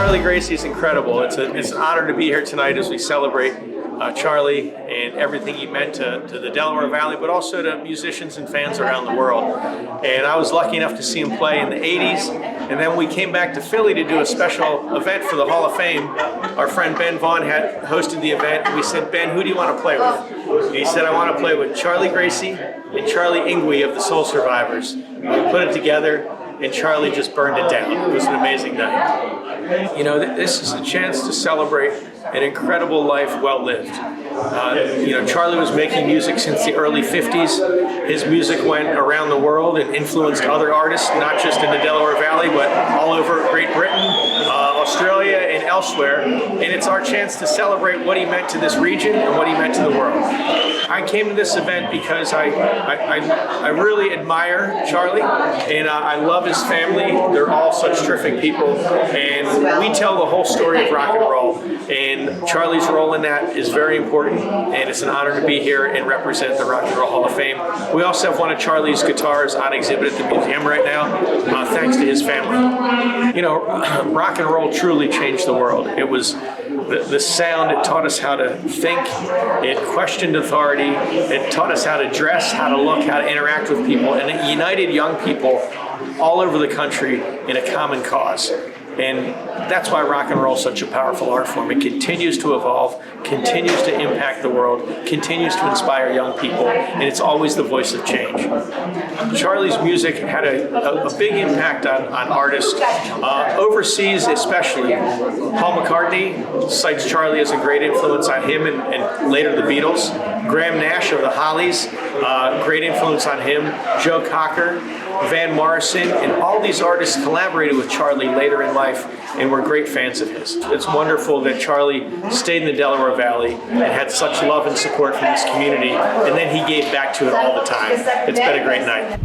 Charlie Gracie is incredible. It's an honor to be here tonight as we celebrate Charlie and everything he meant to the Delaware Valley, but also to musicians and fans around the world. And I was lucky enough to see him play in the 80s, and then we came back to Philly to do a special event for the Hall of Fame. Our friend Ben Vaughn had hosted the event, and we said, Ben, who do you want to play with? And he said, I want to play with Charlie Gracie and Charlie Ingwe of the Soul Survivors. And we put it together, and Charlie just burned it down. It was an amazing night. You know, this is a chance to celebrate an incredible life well lived. Charlie was making music since the early 50s. His music went around the world and influenced other artists, not just in the Delaware Valley, but all over Great Britain, Australia, and elsewhere. And it's our chance to celebrate what he meant to this region and what he meant to the world. I came to this event because I really admire Charlie, and I love his family. They're all such terrific people, and we tell the whole story of rock and roll. And Charlie's role in that is very important, and it's an honor to be here and represent the Rock and Roll Hall of Fame. We also have one of Charlie's guitars on exhibit at the museum right now, thanks to his family. You know, rock and roll truly changed the world. It was the sound. It taught us how to think. It questioned authority. It taught us how to dress, how to look, how to interact with people, and it united young people all over the country in a common cause. And that's why rock and roll is such a powerful art form. It continues to evolve, continues to impact the world, continues to inspire young people, and it's always the voice of change. Charlie's music had a big impact on artists, overseas especially. Paul McCartney cites Charlie as a great influence on him and later the Beatles. Graham Nash of the Hollies, great influence on him. Joe Cocker, Van Morrison, and all these artists collaborated with Charlie later in life and were great fans of his. It's wonderful that Charlie stayed in the Delaware Valley and had such love and support from this community, and then he gave back to it all the time. It's been a great night.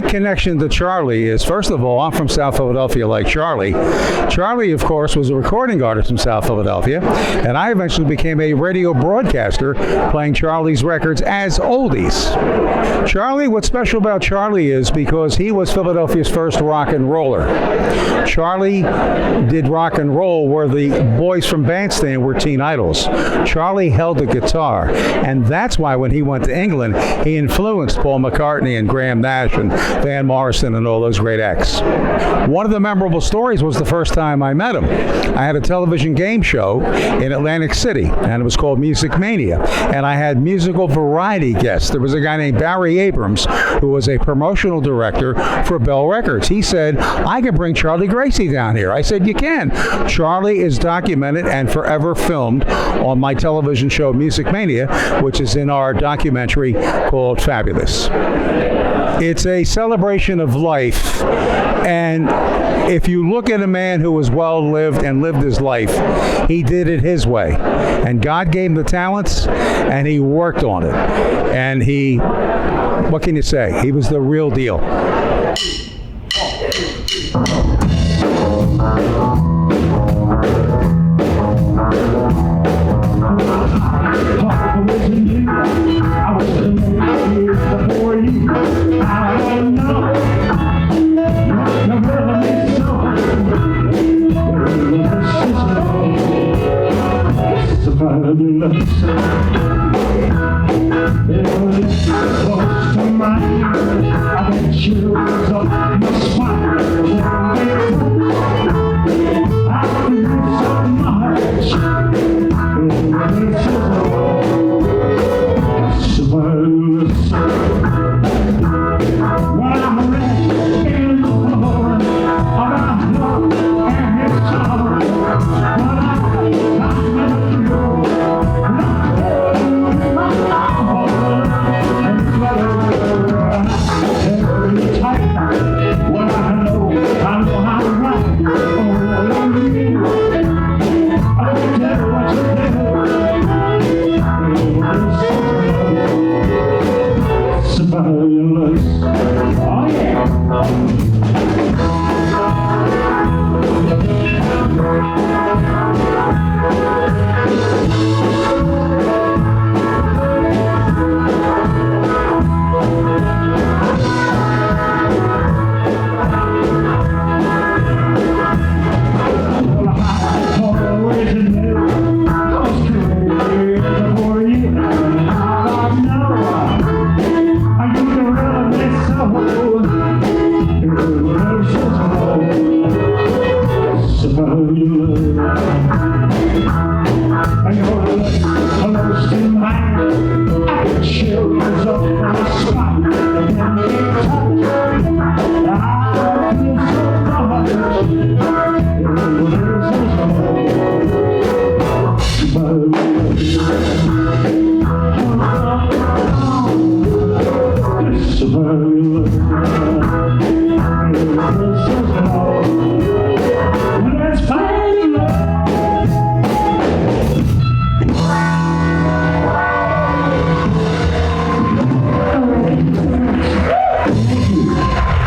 connection to Charlie is, first of all, I'm from South Philadelphia like Charlie. Charlie, of course, was a recording artist from South Philadelphia, and I eventually became a radio broadcaster playing Charlie's records as oldies. Charlie, what's special about Charlie is because he was Philadelphia's first rock and roller. Charlie did rock and roll where the boys from Bandstand were teen idols. Charlie held the guitar, and that's why when he went to England, he influenced Paul McCartney and Graham Nash and Van Morrison and all those great acts. One of the memorable stories was the first time I met him. I had a television game show in Atlantic City, and it was called Music Mania, and I had musical variety guests. There was a guy named Barry Abrams who was a promotional director for Bell Records. He said, I can bring Charlie Gracie down here. I said, you can. Charlie is documented and forever filmed on my television show Music Mania, which is in our documentary called Fabulous. It's a celebration of life, and if you look at a man who was well-lived and lived his life, he did it his way. And God gave him the talents, and he worked on it. And he, what can you say? He was the real deal.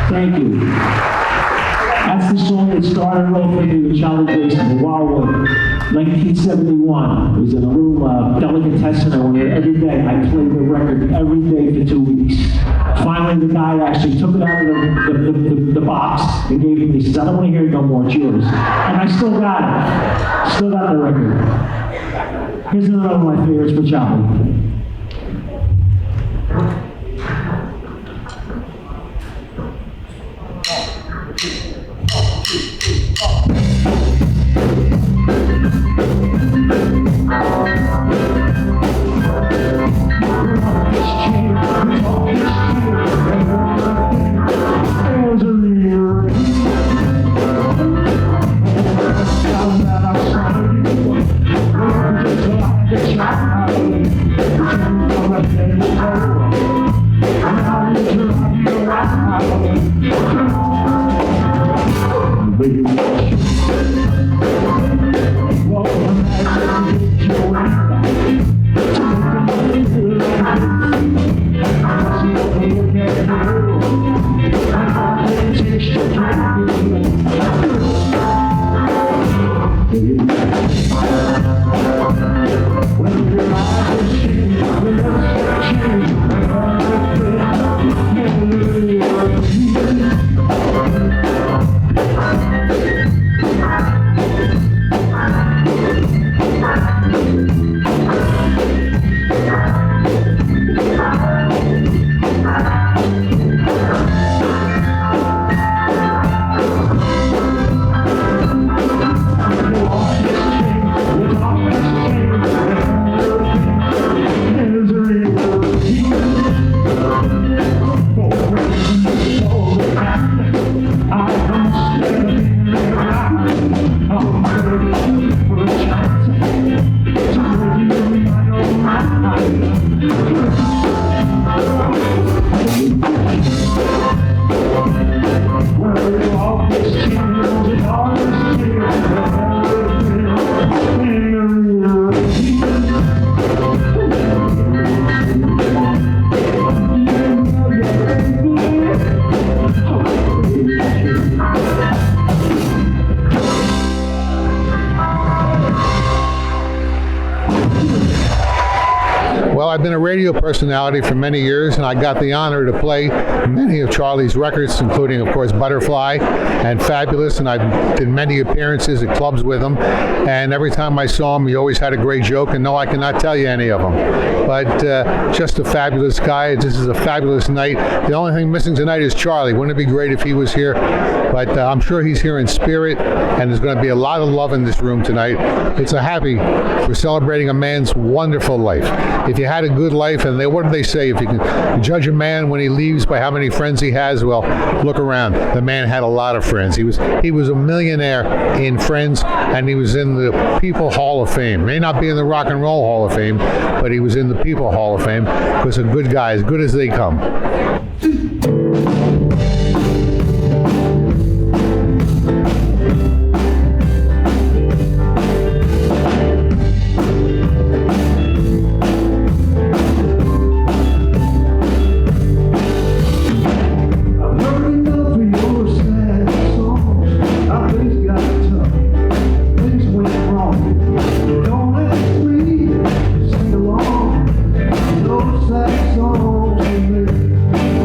Thank you. That's the song that started off with Charlie Gracie, the Wildwood, 1971. It was in a little delicatessen. I went there every day. I played the record every day for 2 weeks. Finally, the guy actually took it out of the box and gave it to me. He says, I don't want to hear it no more. It's yours. And I still got it. Still got the record. Here's another one of my favorites for Charlie. Baby, Well, I've been a radio personality for many years, and I got the honor to play many of Charlie's records, including, of course, Butterfly and Fabulous, and I did many appearances at clubs with him. And every time I saw him, he always had a great joke, and no, I cannot tell you any of them. But just a fabulous guy. This is a fabulous night. The only thing missing tonight is Charlie. Wouldn't it be great if he was here? But I'm sure he's here in spirit, and there's going to be a lot of love in this room tonight. It's a happy, we're celebrating a man's wonderful life. If you had a good life, and what do they say? If you can judge a man when he leaves by how many friends he has, well, look around. The man had a lot of friends. He was a millionaire in friends, and he was in the People Hall of Fame. May not be in the Rock and Roll Hall of Fame, but he was in the People Hall of Fame because a good guy, as good as they come. Sing along, those sad songs we made.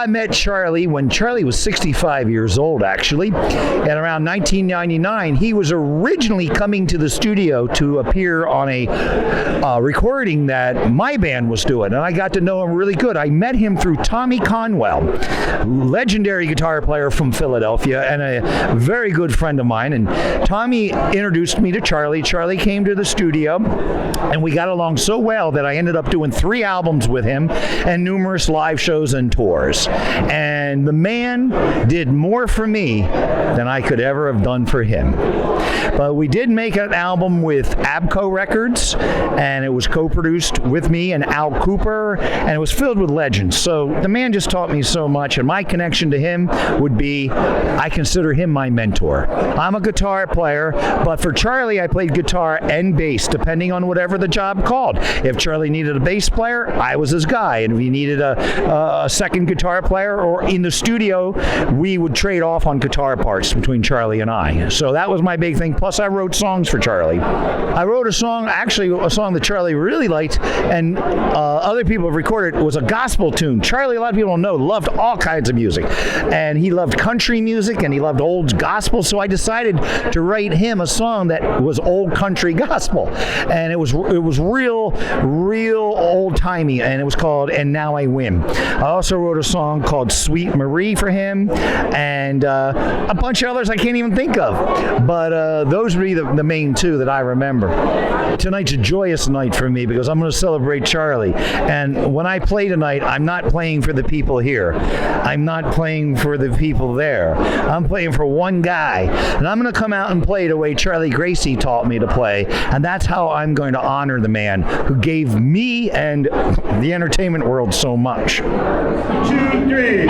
met Charlie when Charlie was 65 years old, actually. And around 1999, he was originally coming to the studio to appear on a recording that my band was doing. And I got to know him really good. I met him through Tommy Conwell, legendary guitar player from Philadelphia and a very good friend of mine. And Tommy introduced me to Charlie. Charlie came to the studio, and we got along so well that I ended up doing 3 albums with him and numerous live shows and tours. And the man did more for me than I could ever have done for him. But we did make an album with Abco Records, and it was co-produced with me and Al Cooper, and it was filled with legends. So the man just taught me so much, and my connection to him would be, I consider him my mentor. I'm a guitar player, but for Charlie, I played guitar and bass, depending on whatever the job called. If Charlie needed a bass player, I was his guy, and if he needed a second guitar player, or in the studio, we would trade off on guitar parts between Charlie and I. So that was my big thing. Plus, I wrote songs for Charlie. I wrote a song that Charlie really liked, and other people have recorded. It was a gospel tune. Charlie, a lot of people don't know, loved all kinds of music, and he loved country music, and he loved old gospel. So I decided to write him a song that was old country gospel, and it was real old timey, and it was called "And Now I Win." I also wrote a song called "Sweet Marie" for him, and a bunch of others I can't even think of. But those would be the main 2 that I remember. Tonight's a joyous night for me because I'm going to celebrate Charlie. And when I play tonight, I'm not playing for the people here. I'm not playing for the people there. I'm playing for one guy. And I'm going to come out and play the way Charlie Gracie taught me to play. And that's how I'm going to honor the man who gave me and the entertainment world so much. 2, 3.